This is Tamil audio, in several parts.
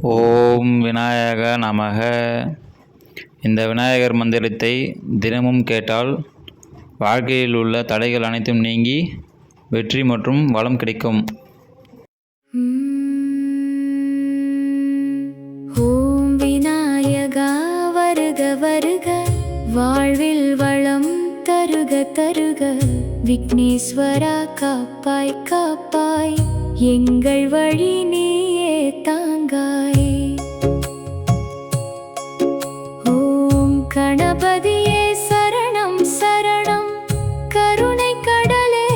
ஓம் விநாயக நமக. இந்த விநாயகர் மந்திரத்தை தினமும் கேட்டால் வாழ்க்கையில் உள்ள தடைகள் அனைத்தும் நீங்கி வெற்றி மற்றும் வளம் கிடைக்கும். ஓம் விநாயகா வருக வருக, வாழ்வில் வளம் தருக தருக. விக்னேஸ்வரா காப்பாய் காப்பாய், எங்கள் வழி நீயே தாங்காய். ஓம் கணபதியே சரணம் சரணம், கருணை கடலே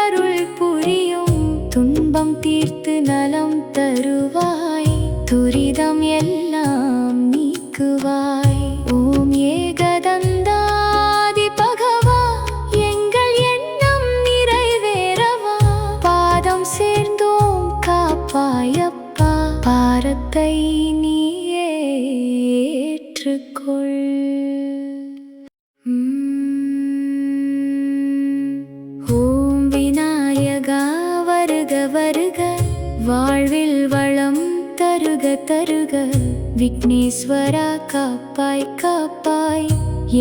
அருள் புரியும். துன்பம் தீர்த்து நலம் தருவாய், துரிதம் எல்லாம் நீக்குவாய். ஓம் ஏகதந்தாதி பகவா, எங்கள் எண்ணம் நிறைவேறவா. பாதம் சேர்ந்தோம் காப்பாயப்பா, பாரத்தை நீயே ஏற்றுக்கொள். ஓம் விநாயகா வருக வருக, வாழ்வில் வளம் தருக தருக. விக்னேஸ்வரா காப்பாய் காப்பாய்,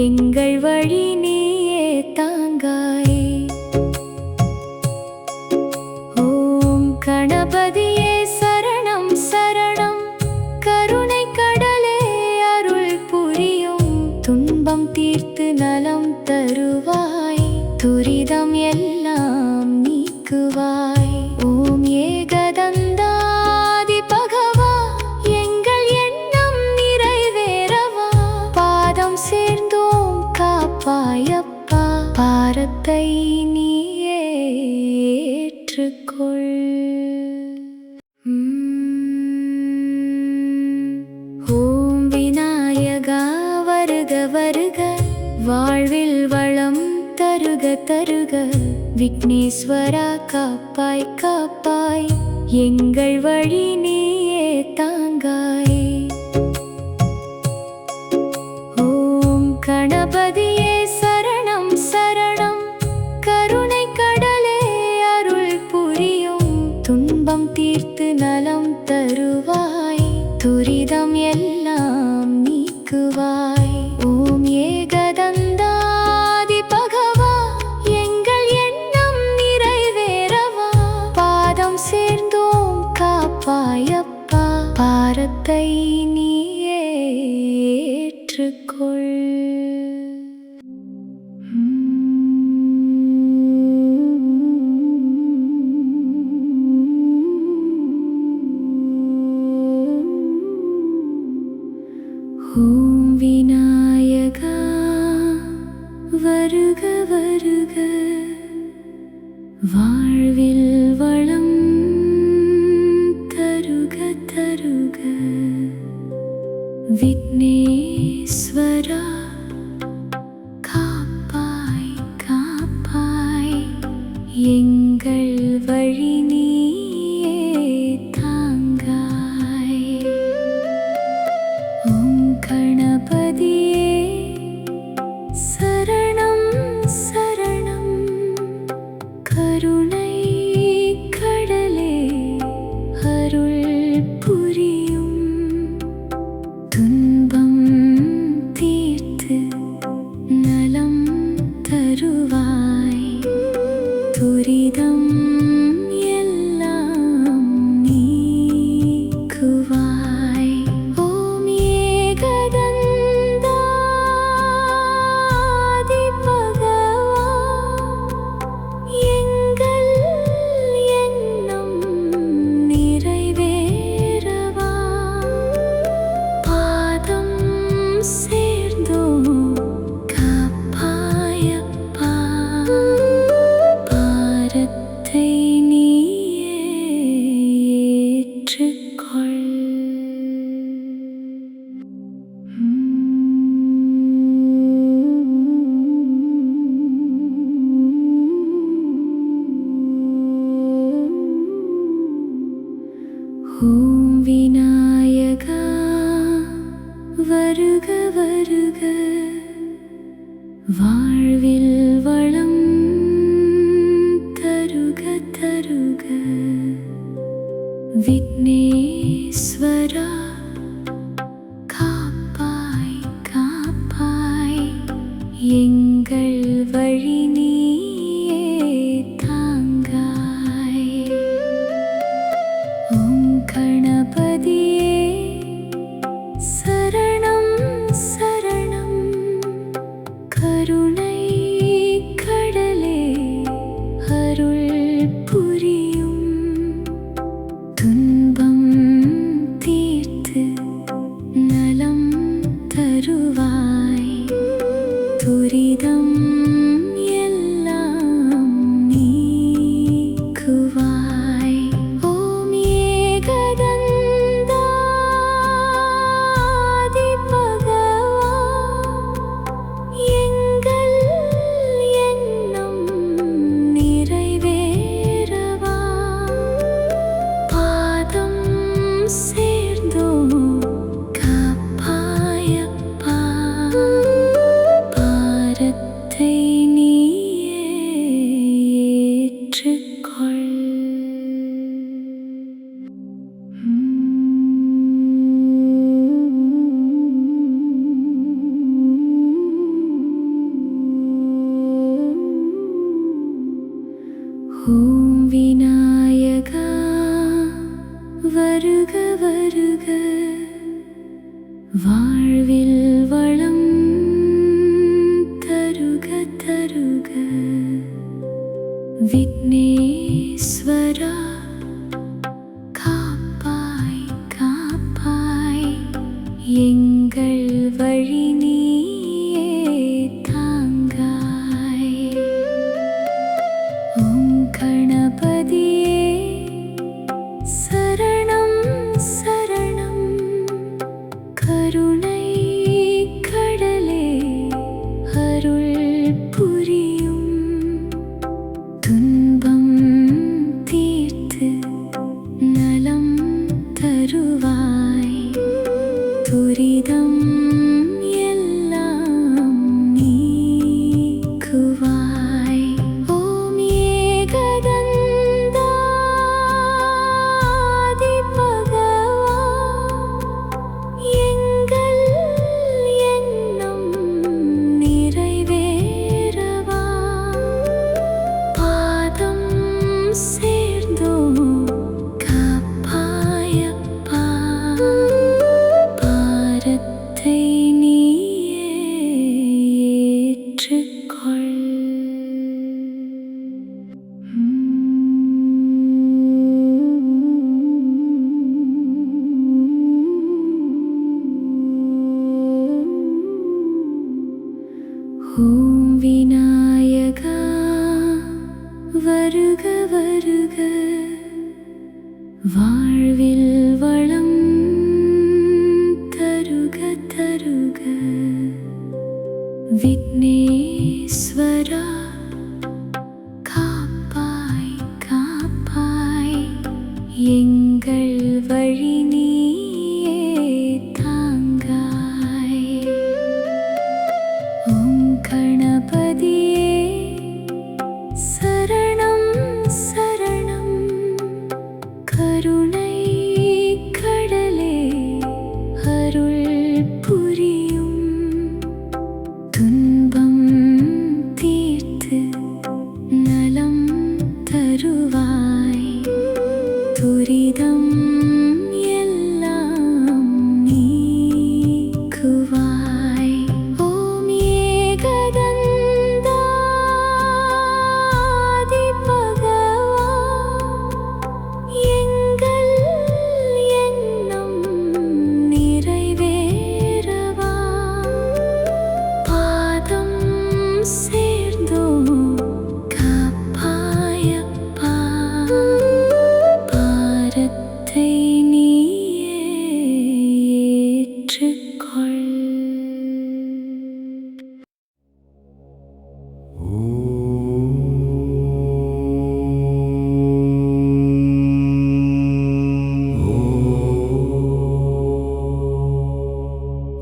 எங்கள் வழி நீயே தாங்காய். ஓம் கணபதியே சரணம் சரணம், கருணை கடலே அருள் புரியும். துன்பம் தீர்த்து நலம் தருவாய், துரிதம் எல்லாம் நீக்குவாய். ஓம் ஏகதந்தாதி பகவா, எங்கள் எண்ணம் நிறைவேறவா. பாதம் சேர்ந்தோம் காப்பாயப்பா, பாரத்தை நீயே ஏற்றுக்கொள். ஓம் விநாயகா வருக வருக, வாழ்வில் வளம் தருக தருக. விக்னேஸ்வரா காப்பாய் காப்பாய், எங்கள் வழி நீயே தாங்காய். ஓம் கணபதியே சரணம் சரணம், கருணை கடலே அருள் புரியும். துன்பம் தீர்த்து நலம் தருவாய், துரிதம் எல்லாம் நீக்குவாய். ஓம் ஏகதந்தாதி பகவா, எங்கள் எண்ணம் நிறைவேறவா. பாதம் சேர்ந்தோம் காப்பாயப்பா, பாரத்தை நீயே ஏற்றுக்கொள். ஓம் விநாயகா வருக வருக, வாழ்வில் வளம் தருக தருக. விக்னேஸ்வரா காப்பாய் காப்பாய், எங்கள் வழி நீயே தாங்காய். ஓம் கணபதியே சரணம் சரணம், கருணை கடலே அருள் புரியும். துன்பம் தீர்த்து நலம் தருவாய், துரிதம் வழி நீயே தாங்காய். ஓம் கணபதியே சரணம் சரணம். கருணை கடலே அருள் புரியும். துன்பம் தீர்த்து நலம் தருவாய். துரிதம் எல்லாம் நீக்குவாய். ஓம் ஏகதந்தா ஆதி பகவான். எங்கள் எண்ணம் நிறைவேறவா. பாதம் சேர்ந்தோம் காப்பாயப்பா. பாரத்தை நீயே ஏற்றுக்கொள். ஓம் விநாயகா வருக வருக. வாழ்வில் வளம் தருக தருக. விக்னேஸ்வரா காப்பாய் காப்பாய். எங்கள் வழி நீயே தாங்காய். ஓம் கணபதியே சரணம் சரணம். கருணை கடலே அருள் புரியும். துன்பம் தீர்த்து நலம் தருவாய். துரிதம் எல்லாம் நீக்குவாய். ஓம் ஏகதந்தா ஆதி பகவான். எங்கள் எண்ணம் நிறைவேறவா. பாதம் சேர்ந்தோம் காப்பாயப்பா. பாரத்தை நீயே ஏற்றுக்கொள். ஓம் விநாயகா வருக வருக. வாழ்வில் வளம் தருக தருக. விக்னேஸ்வரா காப்பாய் காப்பாய். எங்கள் வழி நீயே தாங்காய். ஓம் கணபதியே சரணம் சரணம். கருணை கடலே அருள் புரியும். துன்பம் தீர்த்து நலம் தருவாய். துரிதம் எல்லாம் நீக்குவாய். ஓம் ஏகதந்தா ஆதி பகவான். எங்கள் எண்ணம் நிறைவேறவா. பாதம் சேர்ந்தோம் காப்பாயப்பா. பாரத்தை நீயே ஏற்றுக்கொள்.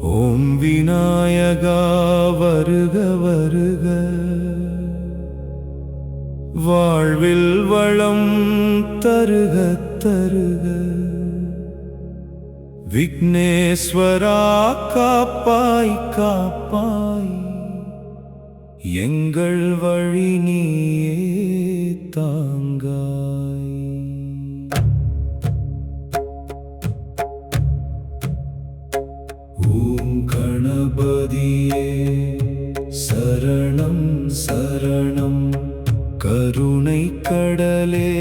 ஓம் விநாயகா வருக வருக. வாழ்வில் வளம் தருக தருக. விக்னேஸ்வரா காப்பாய் காப்பாய். எங்கள் வழி நீயே தாங்காய். ஓம் கணபதியே சரணம் சரணம். கருணை கடலே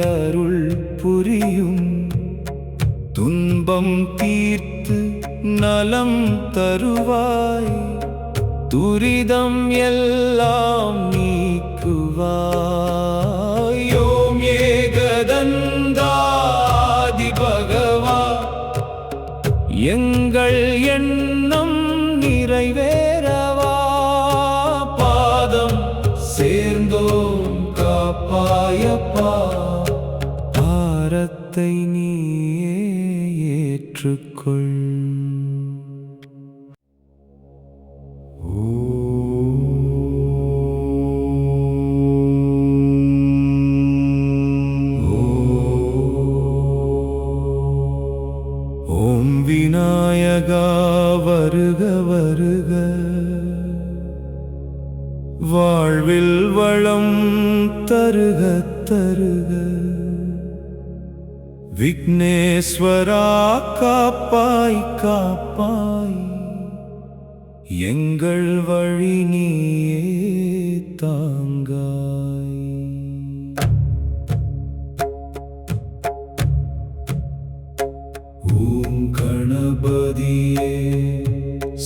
அருள் புரியும். துன்பம் தீர்த்து நலம் தருவாய். துரிதம் எல்லாம் நீக்குவாய். ஓம் ஏகதந்தாதி பகவா, எங்கள் எண்ணம் நிறைவேறவா. பாதம் சேர்ந்தோம் காப்பாயப்பா. பாரத்தை நீயே ஏற்றுக்கொள். ஓம் விநாயகா வருக வருக. வாழ்வில் வளம் தருக தருக. விக்னேஸ்வரா காப்பாய் காப்பாய். எங்கள் வழி நீயே தாங்காய். ஓம் கணபதியே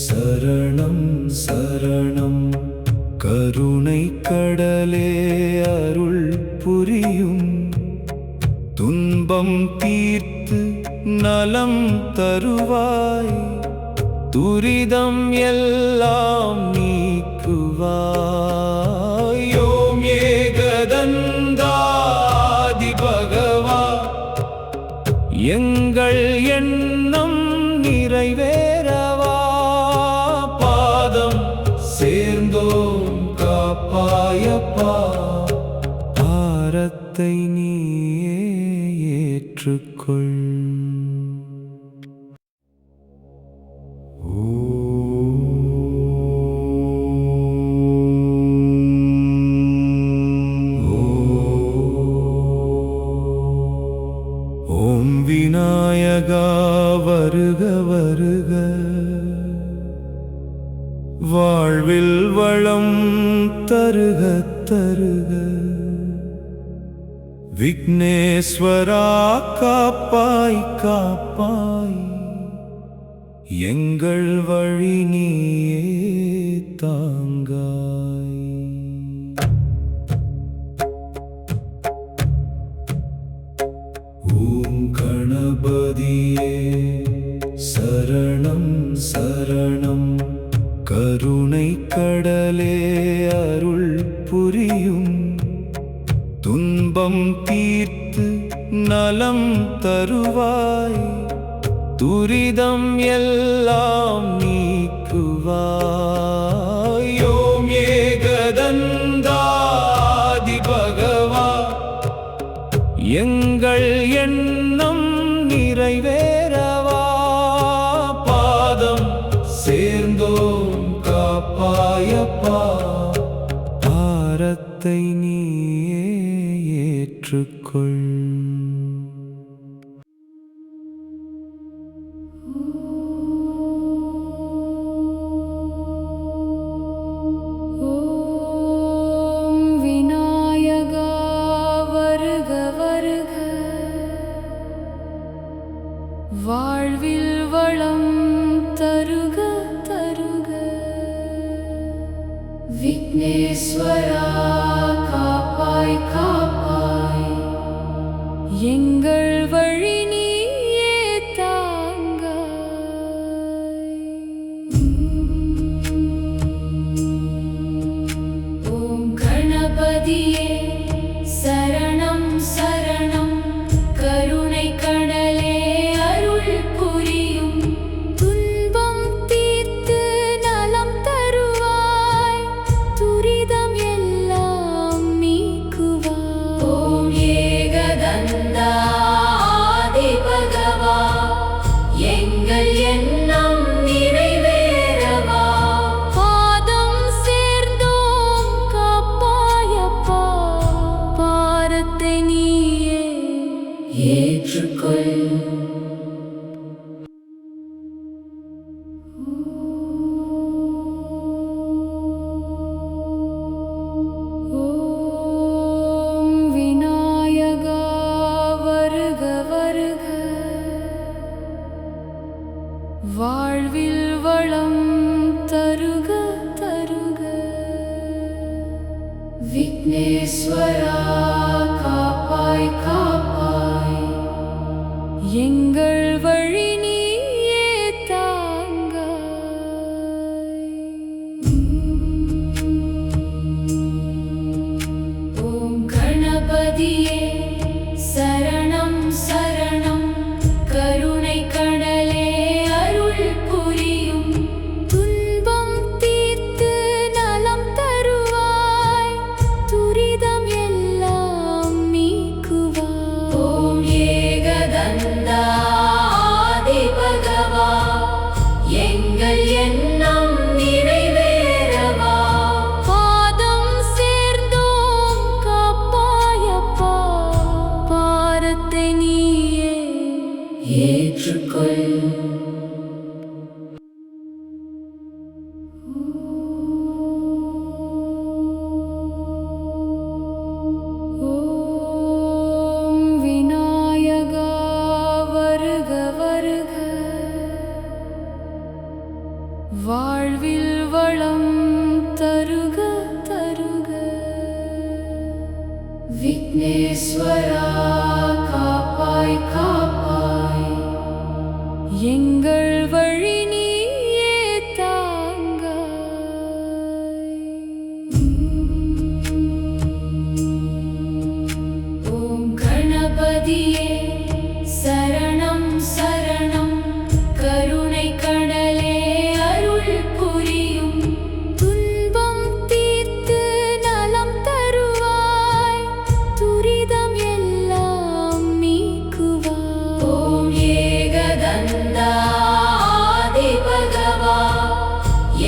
சரணம் சரணம். கருணை கடலே அருள் புரியும். துன்பம் தீர்த்து நலம் தருவாய். துரிதம் எல்லாம் நீக்குவாய். ஓம் ஏகதந்தாதி பகவா, எங்கள் எண்ணம் நிறைவேறவா. பாதம் சேர்ந்தோம் காப்பாயப்பா. பாரத்தை நீயே ஏற்றுக்கொள். ஓம் விநாயகா வருக வருக. வாழ்வில் வளம் தருக தருக. விக்னேஸ்வரா காப்பாய் காப்பாய். எங்கள் வழி நீயே தாங்காய். ஓம் கணபதியே சரணம் சரணம். கருணை கடலே அருள் புரியும். துன்பம் தீர்த்து நலம் தருவாய். துரிதம் எல்லாம் நீக்குவாய். ஓம் ஏகதந்தாதி பகவா, எங்கள் எண்ணம் நிறைவேறவா. பாதம் சேர்ந்தோம் காப்பாயப்பா. பாரத்தை நீயே ஏற்றுக்கொள். ஓம் விநாயகா வருக வருக. வாழ்வில் வளம் தருக தருக. விக்னேஸ்வரா காப்பாய் காப்பாய். எங்கள் வழி நீயே தாங்காய். ஓம் கணபதியே சரணம் சரணம். கருணை கடலே அருள் புரியும். துன்பம் தீர்த்து நலம் தருவாய். துரிதம் எல்லாம் நீக்குவாய். ஓம் ஏகதந்தாதி பகவா, எங்கள் எண்ணம் நிறைவேறவா. பாதம் சேர்ந்தோம் வாழ்வில் வளம் தருக தருக. விக்னேஸ்வரா காப்பாய் காப்பாய், எங்கள் வழி நீயே தாங்காய். ஓம் கணபதியே சரணம் சரணம், கருணை கடலே அருள் புரியும். துன்பம் தீர்த்து நலம் தருவாய், துரிதம் எல்லாம் நீக்குவாய். ஓம் ஏகதந்தா ஆதி பகவா, எங்கள் எண்ணம் நிறைவேறவா. பாதம் சேர்ந்தோம் காப்பாயப்பா, பாரத்தை நீயே ஏற்றுக்கொள். ஓம் விநாயகா வருக வருக, வாழ்வில் வளம் தருக தருக. விக்னேஸ்வரா காப்பாய் காப்பாய், எங்கள் வழி நீயே தாங்காய். ஓம் கணபதியே சரணம் சரணம், கருணை கடலே அருள் புரியும். துன்பம் தீர்த்து நலம் தருவாய், துரிதம் எல்லாம் நீக்குவாய். ஓம் ஏகதந்தா ஆதி பகவா,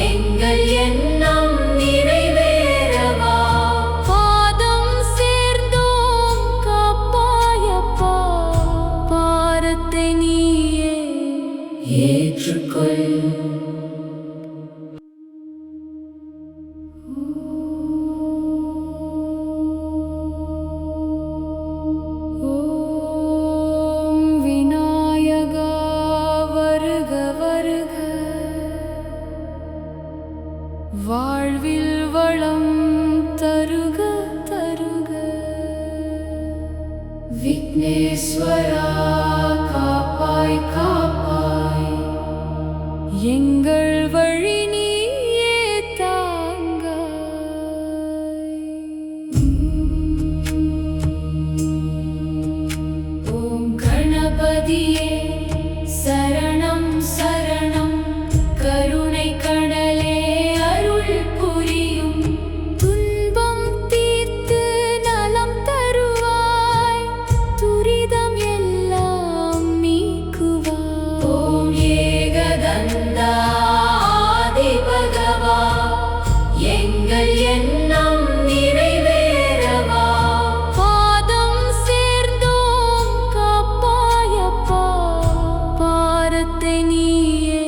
எங்கள் எண்ணம் நிறைவேறவா. பாதம் சேர்ந்தோம் காப்பாயப்பா, பாரத்தை நீயே ஏற்றுக்கொள். ஓம் விநாயகா வருக வருக, வாழ்வில் வளம் தருக தருக. விக்னேஸ்வரா காப்பாய் காப்பாய், எங்கள் வழி நீயே தாங்காய். ஓம் கணபதியே சரணம் சரணம், கருணை கடலே அருள் புரியும். துன்பம் தீர்த்து நலம் தருவாய், துரிதம் எல்லாம் நீக்குவாய். ஓம் ஏகதந்தா ஆதி பகவா, எங்கள் எண்ணம் நிறைவேறவா. பாதம் சேர்ந்தோம் காப்பாயப்பா, பாரத்தை நீயே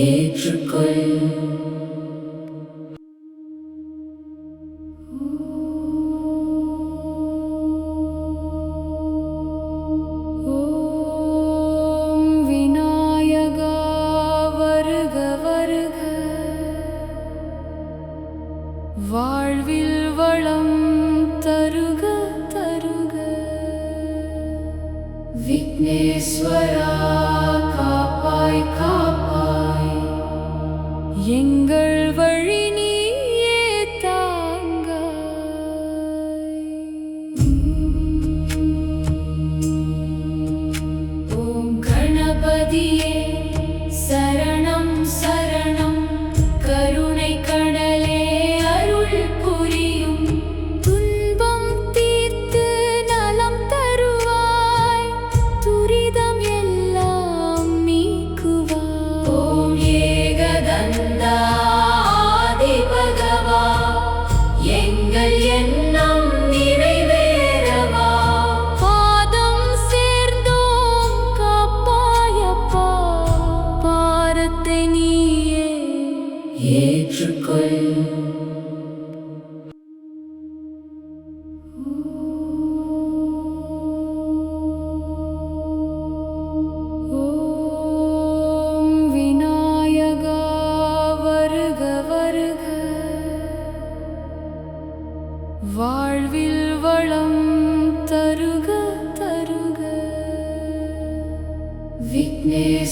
ஏற்றுக்கொள். ஓம் விநாயகா வருக வருக, வாழ்வில் வளம் தருக தருக. விக்னேஸ்வரா காப்பாய் காப்பாய், எங்கள்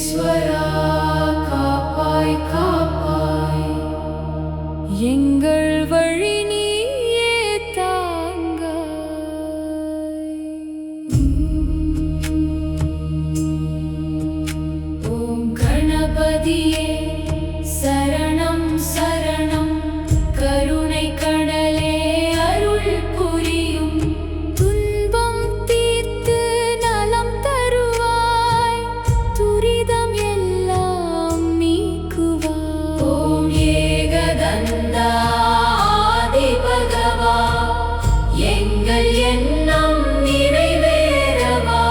விக்னேஸ்வரா காப்பாய் காப்பாய் எங்கள் வழி நீயே தாங்காய். ஓம் கணபதியே சரணம் சரணம் கருணை கடலே அருள் புரியும் துன்பம் தீர்த்து நலம் தருவாய் துரிதம் எல்லாம் நீக்குவாய். ஓம் ஏகதந்தா ஆதி பகவா எங்கள் எண்ணம் நிறைவேறவா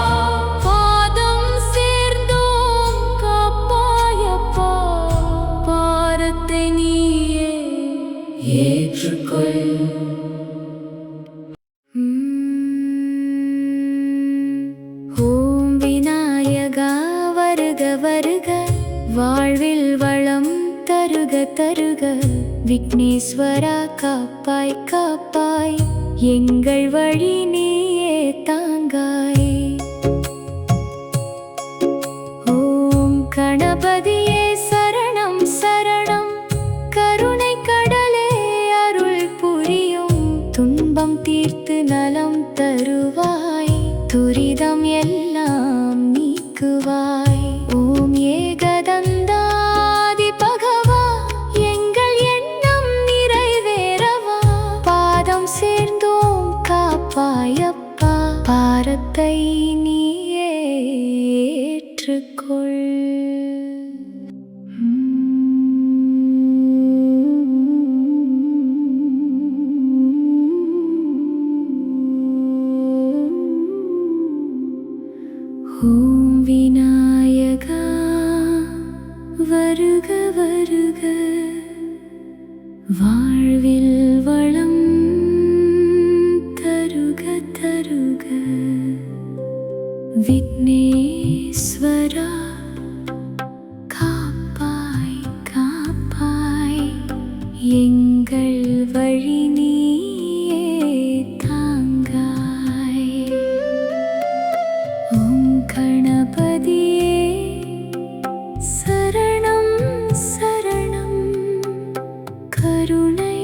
பாதம் சேர்ந்தோம் காப்பாயப்பா பாரத்தை நீயே ஏற்றுக்கொள். ஓம் விநாயகா வருக வருக வாழ்வில் வளம் தருக தருக விக்னேஸ்வரா காப்பாய் காப்பாய் எங்கள் வழி நீயே தாங்காய். ஓம் கணபதியே சரணம் சரணம் கருணை கடலே அருள் புரியும் துன்பம் தீர்த்து நலம் தருவாய் துரிதம் எல்லாம் நீக்குவாய். ஓம் ஏகதந்தாதி பகவா எங்கள் எண்ணம் நிறைவேறவா பாதம் சேர்ந்தோம் காப்பாயப்பா பாரத்தை நீயே ஏற்றுக்கொள். ஓம் விநாயகா வருக வருக வாழ்வில் வளம் தருக தருக விக்னேஸ்வரா காப்பாய் காப்பாய் எங்கள் வழி நீயே தாங்காய். ஓம் கணபதியே சரணம் சரணம் கருணை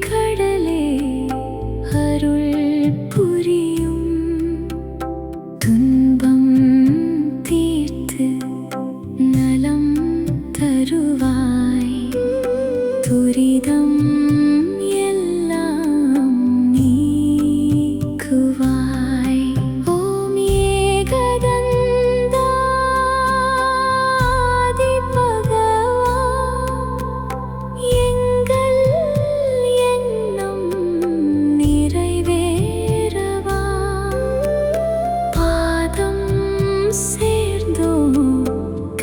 கடலே அருள் புரியும் துன்பம் தீர்த்து நலம் தருவாய் துரிதம் எல்லாம் நீக்குவாய். ஓம் ஏகதந்தா ஆதி பகவா எங்கள் எண்ணம் நிறைவேறவா பாதம் சேர்ந்தோம்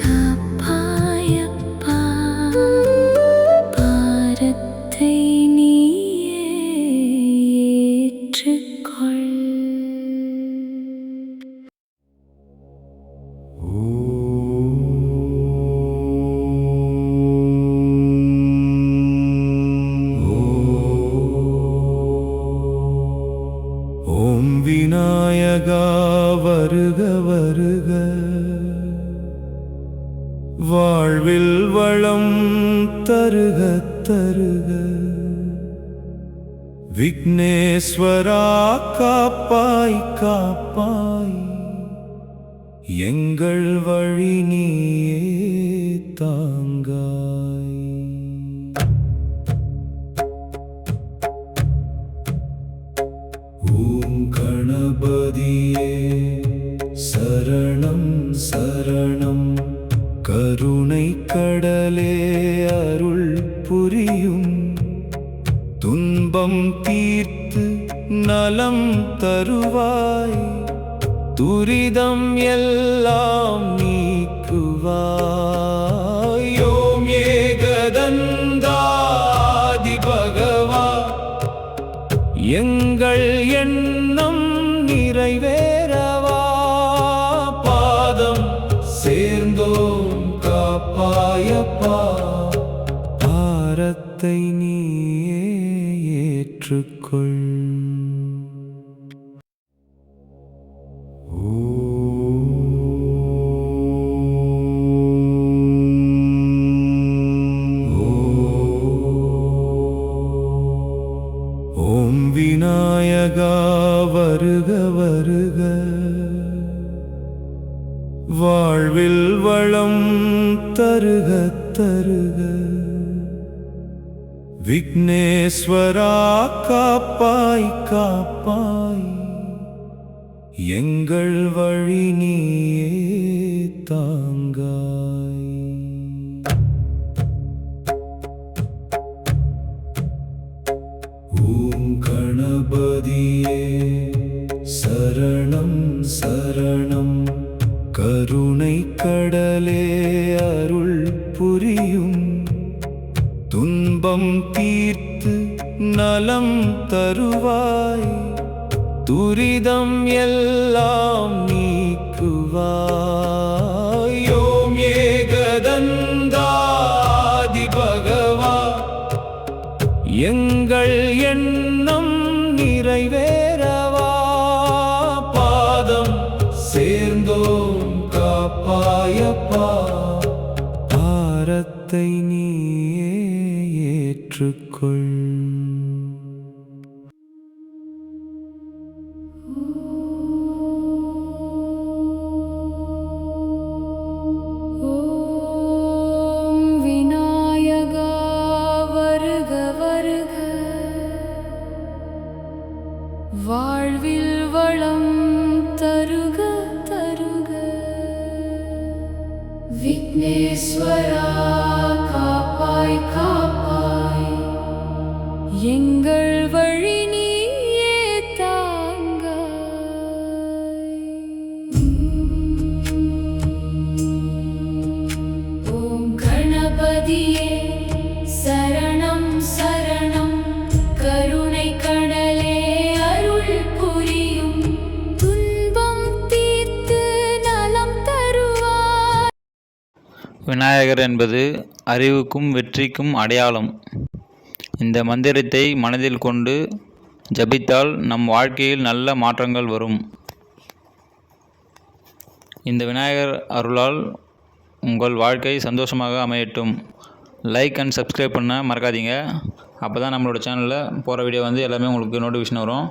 காப்பாயப்பா பாரத்தை நீயே ஏற்றுக்கொள். ஓம் விநாயகா வருக வருக வாழ்வில் வளம் தருக தருக விக்னேஸ்வரா காப்பாய் காப்பாய் எங்கள் வழி நீயே தாங்காய். ஓம் கணபதியே சரணம் சரணம் கருணை கடலே அருள் புரியும் துன்பம் தீர்த்து நலம் தருவாய் துரிதம் எல்லாம் நீக்குவாய். ஓம் ஏகதந்தாதி பகவா எங்கள் எண்ணம் நிறைவேறவா பாதம் சேர்ந்தோம் காப்பாயப்பா பாரத்தை நீயே ஏற்றுக்கொள். ஓம் தருக தருக. விக்னேஸ்வரா காப்பாய் காப்பாய், எங்கள் வழி நீயே தாங்காய். ஓம் கணபதியே சரணம் சரணம், கருணை கடலே அருள் புரியும். துன்பம் தீர்த்து நலம் தருவாய், துரிதம் எல்லாம் நீக்குவாய். ஓம் ஏகதந்தாதி பகவா, எங்கள் எண்ணம் நிறைவேறவா. பாதம் சேர்ந்தோம் காப்பாயப்பா, பாரத்தை நீயே ஏற்றுக்கொள். ஓம் விநாயகா வருக வருக, வாழ்வில் வளம் தருக தருக. விக்னேஸ்வரா காப்பாய் காப்பாய், எங்கள் வழி நீயே தாங்காய். ஓம் கணபதியே சரணம் சரணம், கருணை கடலே அருள் புரியும். துன்பம் தீர்த்து நலம் தருவாய். விநாயகர் என்பது அறிவுக்கும் வெற்றிக்கும் அடையாளம். இந்த மந்திரத்தை மனதில் கொண்டு ஜபித்தால் நம் வாழ்க்கையில் நல்ல மாற்றங்கள் வரும். இந்த விநாயகர் அருளால் உங்கள் வாழ்க்கை சந்தோஷமாக அமையட்டும். லைக் அண்ட் சப்ஸ்கிரைப் பண்ண மறக்காதீங்க. அப்போ தான் நம்மளோட சேனலில் போகிற வீடியோ வந்து எல்லாமே உங்களுக்கு நோட்டிஃபிகேஷன் வரும்.